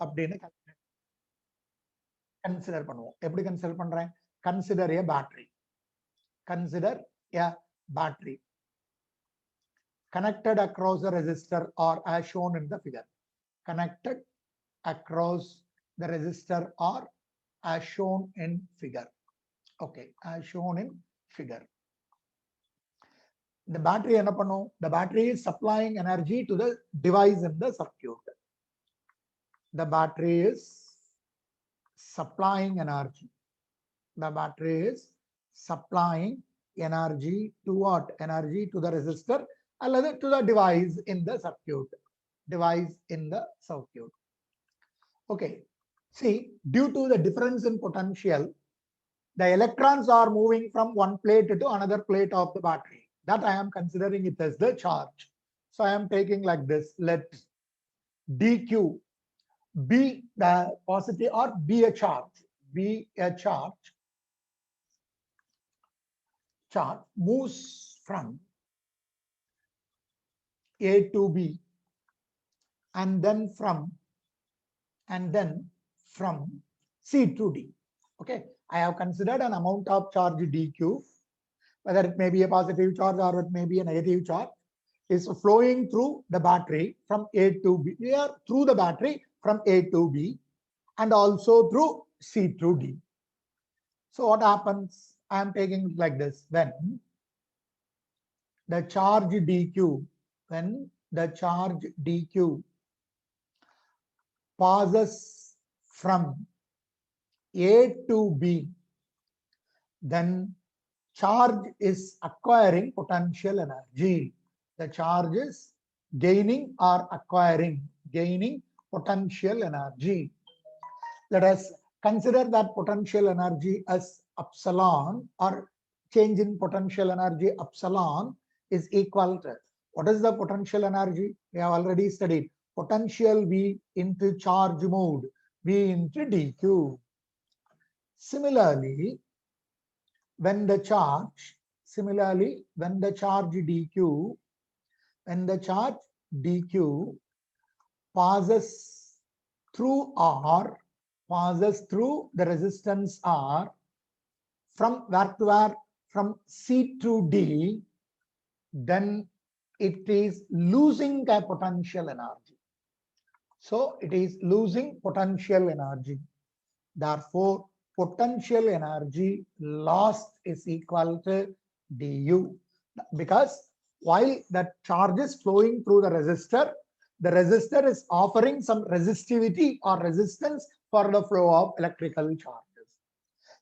அப்படின்னு கன்சிடர் பண்ணுவோம். எப்படி கன்சிடர் பண்றேன்? Consider a battery. Consider a battery connected across the resistor or as shown in the figure. Connected across the resistor or as shown in figure. Okay, as shown in figure. The battery என்ன பண்ணும்? The battery is supplying energy to the device in the circuit. The battery is supplying energy. The battery is supplying energy to what? Energy to the resistor or to the device in the circuit. Device in the circuit. Okay. See, due to the difference in potential, the electrons are moving from one plate to another plate of the battery. That I am considering it as the charge. So I am taking like this. Let dq be the positive or be a charge. Be a charge. Charge moves from A to B and then from C to D. Okay, I have considered an amount of charge dq, whether it may be a positive charge or it may be a negative charge, is flowing through the battery from A to B, through the battery from A to B and also through C to D. So what happens? I am taking it like this. When the charge dq passes from A to B, then charge is acquiring potential energy. The charge is gaining or acquiring, potential energy. Let us consider that potential energy as epsilon, or change in potential energy epsilon is equal to, what is the potential energy? We have already studied potential V into charge mode, V into dq. Similarly, when the charge dq passes through the resistance R, from where to where? From C to D, then it is losing a potential energy. So it is losing potential energy. Therefore, potential energy lost is equal to du, because while that charge is flowing through the resistor is offering some resistivity or resistance for the flow of electrical charges.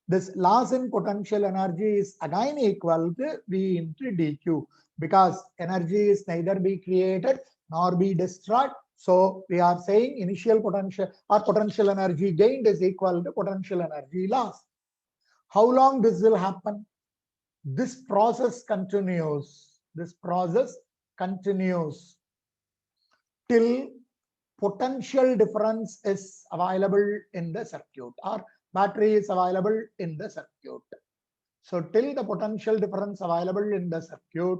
This loss in potential energy is again equal to V into dq, because energy is neither be created nor be destroyed. So we are saying initial potential or potential energy gained is equal to potential energy lost. How long this will happen? This process continues. Till potential difference is available in the circuit, or battery is available in the circuit. So till the potential difference available in the circuit,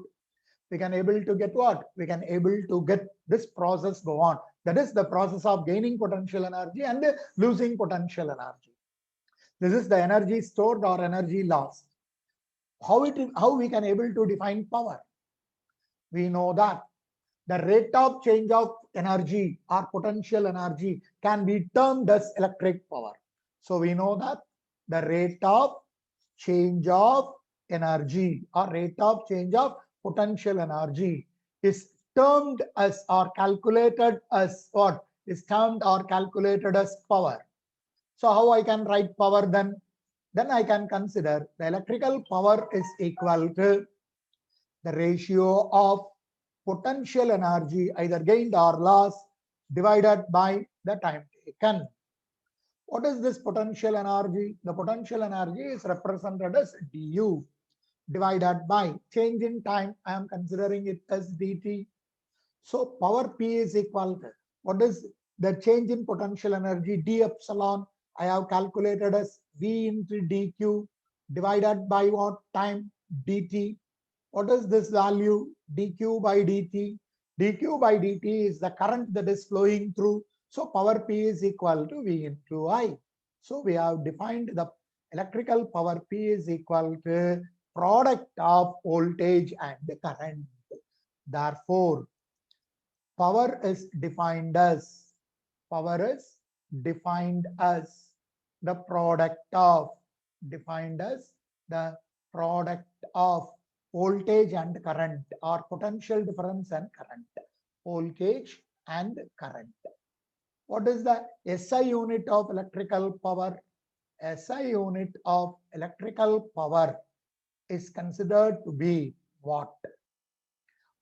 we can able to get what? We can able to get this process go on. That is the process of gaining potential energy and losing potential energy. This is the energy stored or energy lost. How we can able to define power? We know that the rate of change of energy or potential energy can be termed as electric power. So we know that the rate of change of energy or rate of change of potential energy is termed as or calculated as what? Is termed or calculated as power. So how I can write power then? Then I can consider the electrical power is equal to the ratio of potential energy either gained or lost divided by the time taken. What is this potential energy? The potential energy is represented as du divided by change in time. I am considering it as dt. So power P is equal to, what is the change in potential energy? D epsilon I have calculated as V into dq divided by what? Time dt. What is this value? Dq by dt. Dq by dt is the current that is flowing through So power P is equal to V into I. So we have defined the electrical power P is equal to product of voltage and current. Therefore, power is defined as the product of the product of voltage and current, or potential difference and current. Voltage and current. What is the SI unit of electrical power? SI unit of electrical power is considered to be watt.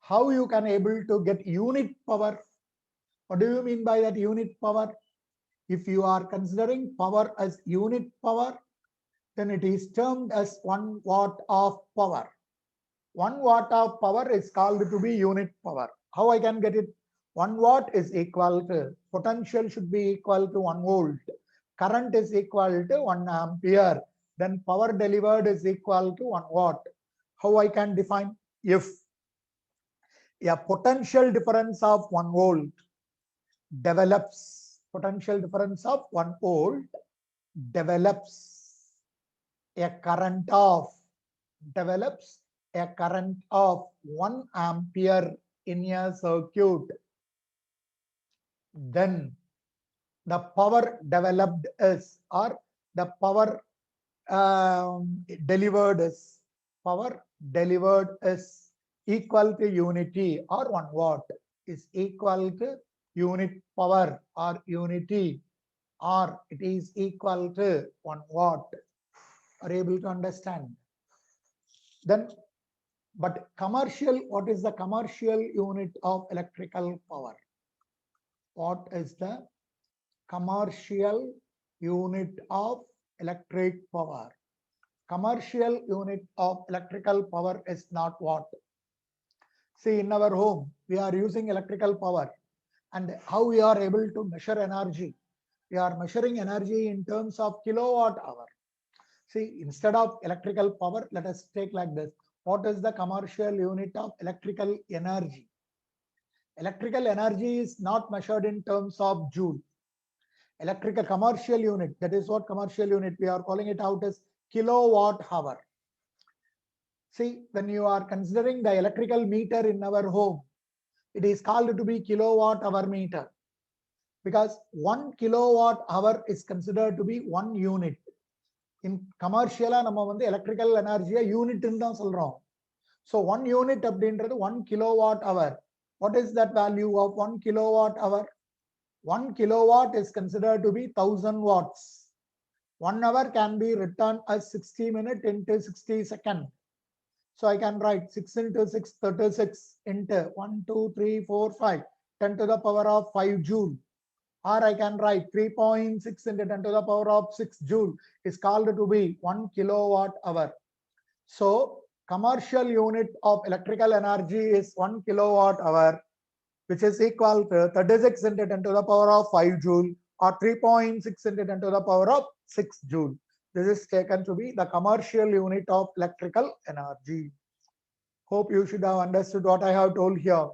How you can able to get unit power? What do you mean by that unit power? If you are considering power as unit power, then it is termed as 1 watt of power. 1 watt of power is called to be unit power. How I can get it? 1 watt is equal to, potential should be equal to 1 volt. Current is equal to 1 ampere. Then power delivered is equal to 1 watt. How I can define? If a potential difference of 1 volt develops, potential difference of 1 volt develops a current of 1 ampere in a circuit, then the power developed is, or the power delivered is equal to unity, or 1 watt is equal to unit power or unity, or it is equal to 1 watt. Are you able to understand? Then, but commercial, what is the commercial unit of electrical power? What is the commercial unit of electric power? Commercial unit of electrical power is not watt. See, in our home, we are using electrical power, and how we are able to measure energy? We are measuring energy in terms of kilowatt hour. See, instead of electrical power, let us take like this. What is the commercial unit of electrical energy? Electrical energy is not measured in terms of joule. Electrical commercial unit, that is what commercial unit, we are calling it out as kilowatt hour. See, when you are considering the electrical meter in our home, it is called to be kilowatt hour meter, because 1 kilowatt hour is considered to be 1 unit. In commercial, நம்ம வந்து electrical energy unit ன்னு தான் சொல்றோம். So 1 unit அப்படின்றது 1 kilowatt hour. What is that value of 1 kilowatt hour? 1 kilowatt is considered to be 1000 watts. 1 hour can be written as 60 minutes into 60 seconds. So I can write 6 into 6, 36 into 1, 2, 3, 4, 5, 10 to the power of 5 joule. Or I can write 3.6 into 10 to the power of 6 joule is called to be 1 kilowatt hour. So commercial unit of electrical energy is 1 kilowatt hour, which is equal to 36 into 10 to the power of 5 joule, or 3.6 into 10 to the power of 6 joule. This is taken to be the commercial unit of electrical energy. Hope you should have understood what I have told here.